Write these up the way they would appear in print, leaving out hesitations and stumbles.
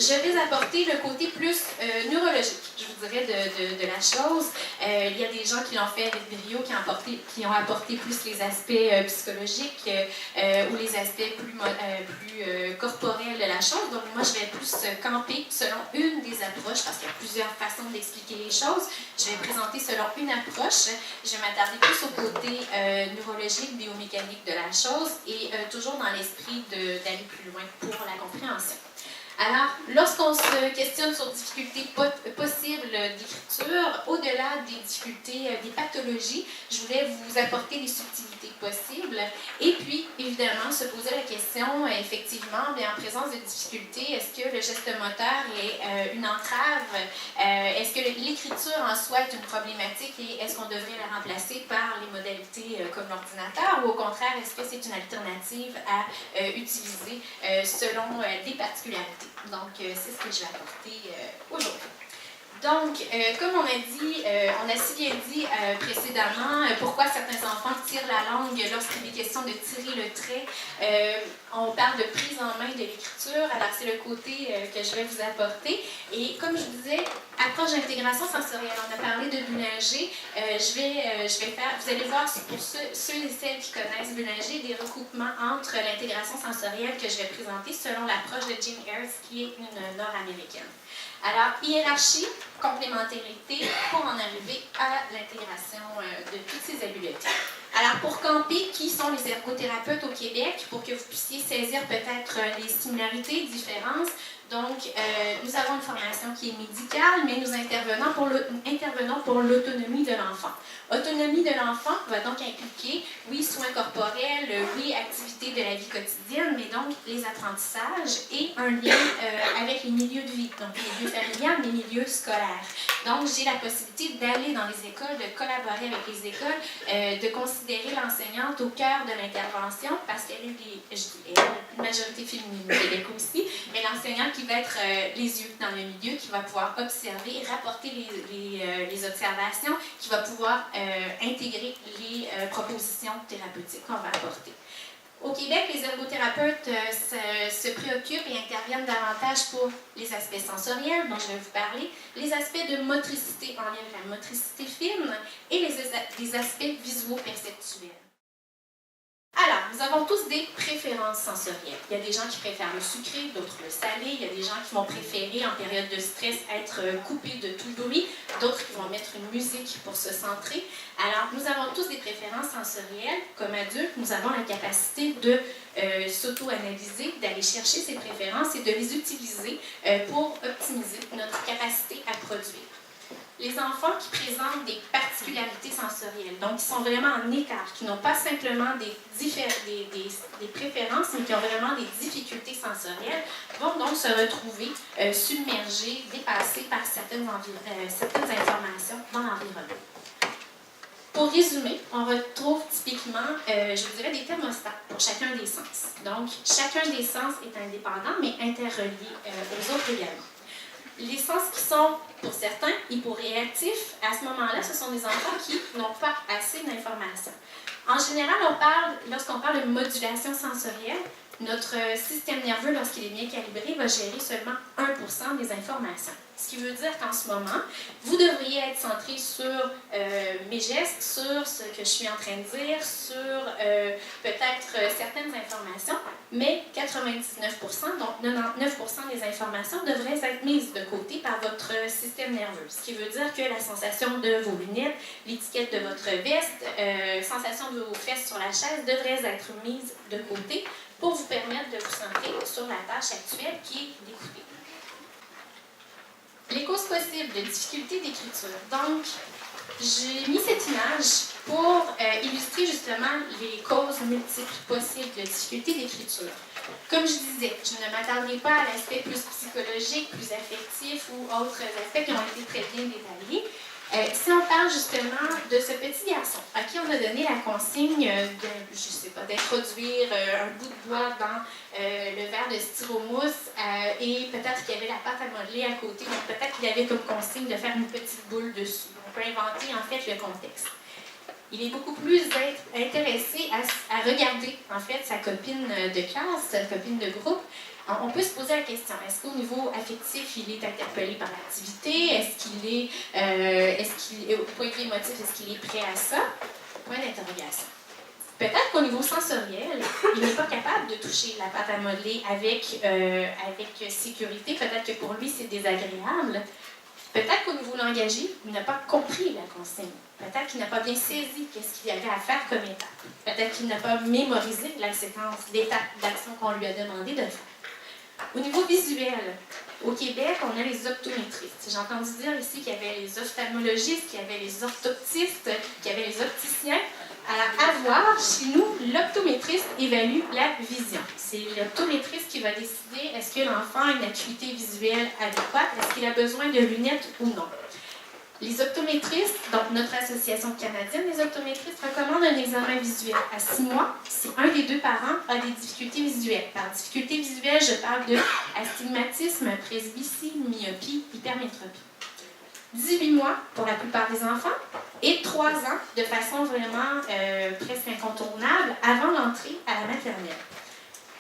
je vais apporter le côté plus neurologique, je vous dirais, de la chose. Il y a des gens qui l'ont fait avec brio, qui ont apporté plus les aspects psychologiques ou les aspects plus corporels de la chose. Donc, moi, je vais plus camper selon une des approches, parce qu'il y a plusieurs façons d'expliquer les choses. Je vais présenter selon une approche. Je vais m'attarder plus au côté neurologique, biomécanique de la chose et toujours dans l'esprit d'aller plus loin pour la compréhension. Alors, lorsqu'on se questionne sur difficultés possibles d'écriture, au-delà des difficultés, des pathologies, je voulais vous apporter les subtilités possibles et puis, évidemment, se poser la question, effectivement, bien, en présence de difficultés, est-ce que le geste moteur est une entrave? Est-ce que l'écriture en soi est une problématique et est-ce qu'on devrait la remplacer par les modalités comme l'ordinateur ou au contraire, est-ce que c'est une alternative à utiliser selon des particularités? Donc, c'est ce que je vais apporter aujourd'hui. Donc, comme on a si bien dit précédemment, pourquoi certains enfants tirent la langue lorsqu'il est question de tirer le trait. On parle de prise en main de l'écriture, alors c'est le côté que je vais vous apporter. Et comme je vous disais, approche d'intégration sensorielle. On a parlé de Bullinger. Je vais faire, vous allez voir pour ceux et celles qui connaissent Bullinger, des recoupements entre l'intégration sensorielle que je vais présenter selon l'approche de Jean Hertz, qui est une nord-américaine. Alors, hiérarchie, complémentarité pour en arriver à l'intégration de toutes ces habiletés. Alors, pour camper, qui sont les ergothérapeutes au Québec, pour que vous puissiez saisir peut-être les similarités, différences. Donc, nous avons une formation qui est médicale, mais nous intervenons pour l'autonomie de l'enfant. Autonomie de l'enfant va donc impliquer, oui, soins corporels, oui, activités de la vie quotidienne, mais donc les apprentissages et un lien avec les milieux de vie, donc les milieux familiaux, les milieux scolaires. Donc, j'ai la possibilité d'aller dans les écoles, de collaborer avec les écoles, de considérer l'enseignante au cœur de l'intervention, parce qu'elle est, une majorité féminine au Québec aussi, mais l'enseignante qui va être les yeux dans le milieu, qui va pouvoir observer, rapporter les observations, qui va pouvoir intégrer les propositions thérapeutiques qu'on va apporter. Au Québec, les ergothérapeutes se préoccupent et interviennent davantage pour les aspects sensoriels, dont je vais vous parler, les aspects de motricité en lien avec la motricité fine et les aspects visuo-perceptuels. Alors, nous avons tous des préférences sensorielles. Il y a des gens qui préfèrent le sucré, d'autres le salé. Il y a des gens qui vont préférer, en période de stress, être coupés de tout bruit. D'autres qui vont mettre une musique pour se centrer. Alors, nous avons tous des préférences sensorielles. Comme adultes, nous avons la capacité de s'auto-analyser, d'aller chercher ces préférences et de les utiliser pour optimiser notre capacité à produire. Les enfants qui présentent des particularités sensorielles, donc qui sont vraiment en écart, qui n'ont pas simplement des préférences, mais qui ont vraiment des difficultés sensorielles, vont donc se retrouver submergés, dépassés par certaines informations dans l'environnement. Pour résumer, on retrouve typiquement, je vous dirais, des thermostats pour chacun des sens. Donc, chacun des sens est indépendant, mais interrelié aux autres également. Les sens qui sont, pour certains, hyporéactifs, à ce moment-là, ce sont des enfants qui n'ont pas assez d'informations. En général, lorsqu'on parle de modulation sensorielle, notre système nerveux, lorsqu'il est bien calibré, va gérer seulement 1% des informations. Ce qui veut dire qu'en ce moment, vous devriez être centré sur mes gestes, sur ce que je suis en train de dire, sur peut-être certaines informations, mais 99%, donc 99% des informations devraient être mises de côté par votre système nerveux. Ce qui veut dire que la sensation de vos lunettes, l'étiquette de votre veste, sensation de vos fesses sur la chaise devraient être mises de côté pour vous permettre de vous centrer sur la tâche actuelle qui est d'écouter. Les causes possibles de difficultés d'écriture. Donc, j'ai mis cette image pour illustrer justement les causes multiples possibles de difficultés d'écriture. Comme je disais, je ne m'attarderai pas à l'aspect plus psychologique, plus affectif ou autres aspects qui ont été très bien détaillés. Si on parle justement de ce petit garçon à qui on a donné la consigne d'introduire un bout de bois dans le verre de styromousse et peut-être qu'il y avait la pâte à modeler à côté, donc peut-être qu'il avait comme consigne de faire une petite boule dessus. On peut inventer en fait le contexte. Il est beaucoup plus intéressé à regarder en fait sa copine de classe, sa copine de groupe, Alors, on peut se poser la question, est-ce qu'au niveau affectif, il est interpellé par l'activité? Au point de vue émotif, est-ce qu'il est prêt à ça? Point d'interrogation. Peut-être qu'au niveau sensoriel, il n'est pas capable de toucher la pâte à modeler avec sécurité. Peut-être que pour lui, c'est désagréable. Peut-être qu'au niveau langagier, il n'a pas compris la consigne. Peut-être qu'il n'a pas bien saisi ce qu'il y avait à faire comme étape. Peut-être qu'il n'a pas mémorisé la séquence d'étapes d'action qu'on lui a demandé de faire. Au niveau visuel, au Québec, on a les optométristes. J'ai entendu dire ici qu'il y avait les ophtalmologistes, qu'il y avait les orthoptistes, qu'il y avait les opticiens. À voir, chez nous, l'optométriste évalue la vision. C'est l'optométriste qui va décider est-ce que l'enfant a une acuité visuelle adéquate, est-ce qu'il a besoin de lunettes ou non. Les optométristes, donc notre association canadienne des optométristes, recommande un examen visuel à 6 mois si un des deux parents a des difficultés visuelles. Par difficulté visuelle, je parle de astigmatisme, presbytie, myopie, hypermétropie. 18 mois pour la plupart des enfants et 3 ans de façon vraiment presque incontournable avant l'entrée à la maternelle.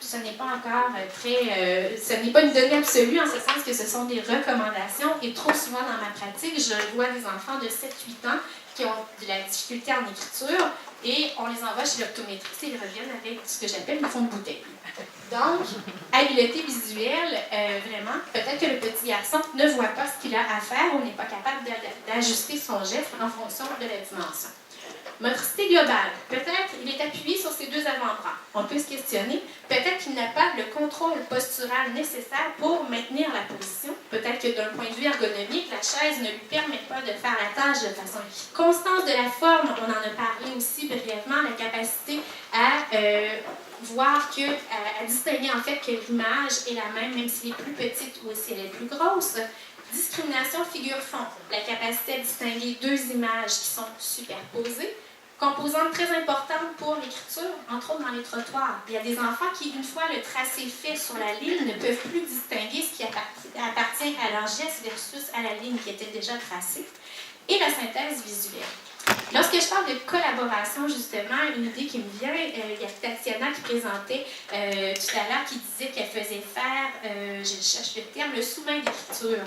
Ce n'est pas encore ce n'est pas une donnée absolue en ce sens que ce sont des recommandations et trop souvent dans ma pratique, je vois des enfants de 7-8 ans qui ont de la difficulté en écriture et on les envoie chez l'optométriste et ils reviennent avec ce que j'appelle le fond de bouteille. Donc, habileté visuelle, vraiment, peut-être que le petit garçon ne voit pas ce qu'il a à faire ou n'est pas capable d'ajuster son geste en fonction de la dimension. Motricité globale, peut-être il est appuyé sur ses 2 avant-bras. On peut se questionner, peut-être qu'il n'a pas le contrôle postural nécessaire pour maintenir la position. Peut-être que d'un point de vue ergonomique, la chaise ne lui permet pas de faire la tâche de façon équilibrée. Constance de la forme, on en a parlé aussi brièvement, la capacité à voir à distinguer en fait que l'image est la même si elle est plus petite ou si elle est plus grosse. Discrimination figure-fond, la capacité à distinguer 2 images qui sont superposées. Composante très importante pour l'écriture, entre autres dans les trottoirs. Il y a des enfants qui, une fois le tracé fait sur la ligne, ne peuvent plus distinguer ce qui appartient à leur geste versus à la ligne qui était déjà tracée. Et la synthèse visuelle. Lorsque je parle de collaboration, justement, une idée qui me vient, il y a Tatiana qui présentait tout à l'heure, qui disait qu'elle faisait faire, je cherche le terme, le sous-main d'écriture.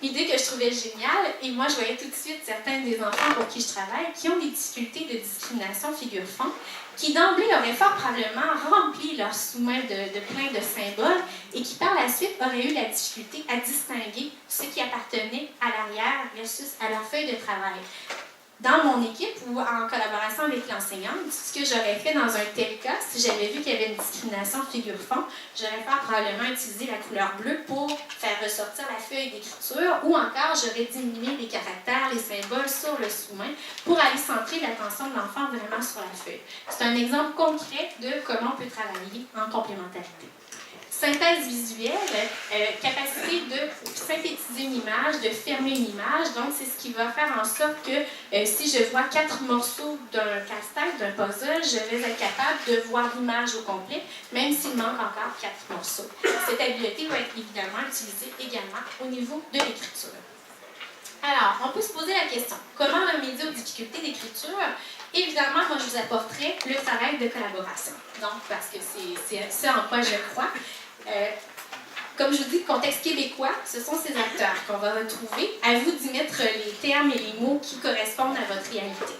Idée que je trouvais géniale, et moi je voyais tout de suite certains des enfants pour qui je travaille qui ont des difficultés de discrimination figure-fond, qui d'emblée auraient fort probablement rempli leur sous-main de plein de symboles et qui par la suite auraient eu la difficulté à distinguer ce qui appartenait à l'arrière versus à leur feuille de travail. Dans mon équipe ou en collaboration avec l'enseignante, ce que j'aurais fait dans un tel cas, si j'avais vu qu'il y avait une discrimination figure-fond, j'aurais probablement utilisé la couleur bleue pour faire ressortir la feuille d'écriture ou encore j'aurais diminué les caractères, les symboles sur le sous-main pour aller centrer l'attention de l'enfant vraiment sur la feuille. C'est un exemple concret de comment on peut travailler en complémentarité. Synthèse visuelle, capacité de synthétiser une image, de fermer une image. Donc, c'est ce qui va faire en sorte que si je vois 4 morceaux d'un casse-tête, d'un puzzle, je vais être capable de voir l'image au complet, même s'il manque encore 4 morceaux. Cette habileté va être évidemment utilisée également au niveau de l'écriture. Alors, on peut se poser la question, comment remédier aux difficultés d'écriture? Évidemment, moi, je vous apporterai le travail de collaboration. Donc, parce que c'est ce en quoi je crois. Comme je vous dis, contexte québécois, ce sont ces acteurs qu'on va retrouver. À vous d'y mettre les termes et les mots qui correspondent à votre réalité.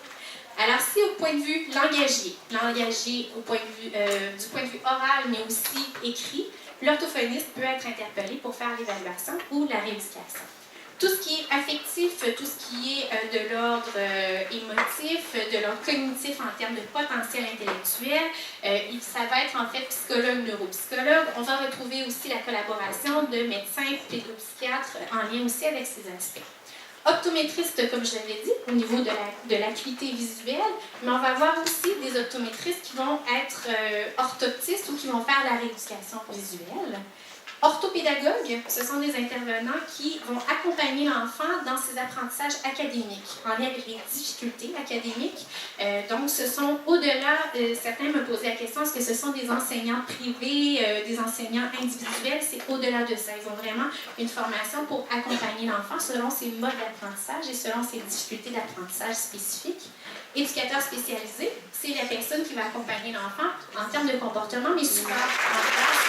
Alors, si au point de vue langagier au point de vue, du point de vue oral, mais aussi écrit, l'orthophoniste peut être interpellé pour faire l'évaluation ou la rééducation. Tout ce qui est affectif, tout ce qui est de l'ordre émotif, de l'ordre cognitif en termes de potentiel intellectuel, ça va être en fait psychologue, neuropsychologue. On va retrouver aussi la collaboration de médecins, pédopsychiatres en lien aussi avec ces aspects. Optométriste, comme je l'avais dit, au niveau de l'acuité visuelle, mais on va avoir aussi des optométristes qui vont être orthoptistes ou qui vont faire la rééducation visuelle. Orthopédagogues, ce sont des intervenants qui vont accompagner l'enfant dans ses apprentissages académiques, en lien avec les difficultés académiques. Donc, ce sont au-delà, certains me posaient la question, est-ce que ce sont des enseignants privés, des enseignants individuels? C'est au-delà de ça. Ils ont vraiment une formation pour accompagner l'enfant selon ses modes d'apprentissage et selon ses difficultés d'apprentissage spécifiques. Éducateur spécialisé, c'est la personne qui va accompagner l'enfant en termes de comportement, mais souvent en classe